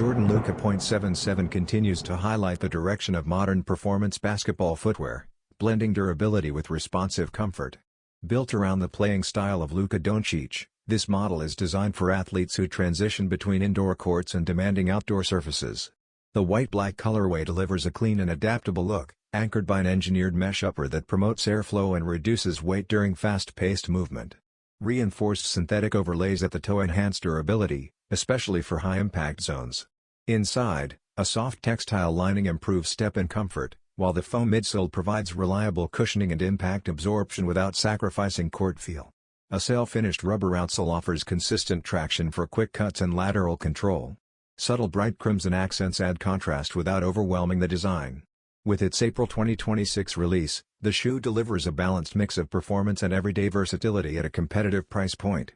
Jordan Luka .77 continues to highlight the direction of modern performance basketball footwear, blending durability with responsive comfort. Built around the playing style of Luka Dončić, this model is designed for athletes who transition between indoor courts and demanding outdoor surfaces. The white-black colorway delivers a clean and adaptable look, anchored by an engineered mesh upper that promotes airflow and reduces weight during fast-paced movement. Reinforced synthetic overlays at the toe enhance durability, especially for high-impact zones. Inside, a soft textile lining improves step and comfort, while the foam midsole provides reliable cushioning and impact absorption without sacrificing court feel. A sail-finished rubber outsole offers consistent traction for quick cuts and lateral control. Subtle bright crimson accents add contrast without overwhelming the design. With its April 2026 release, the shoe delivers a balanced mix of performance and everyday versatility at a competitive price point.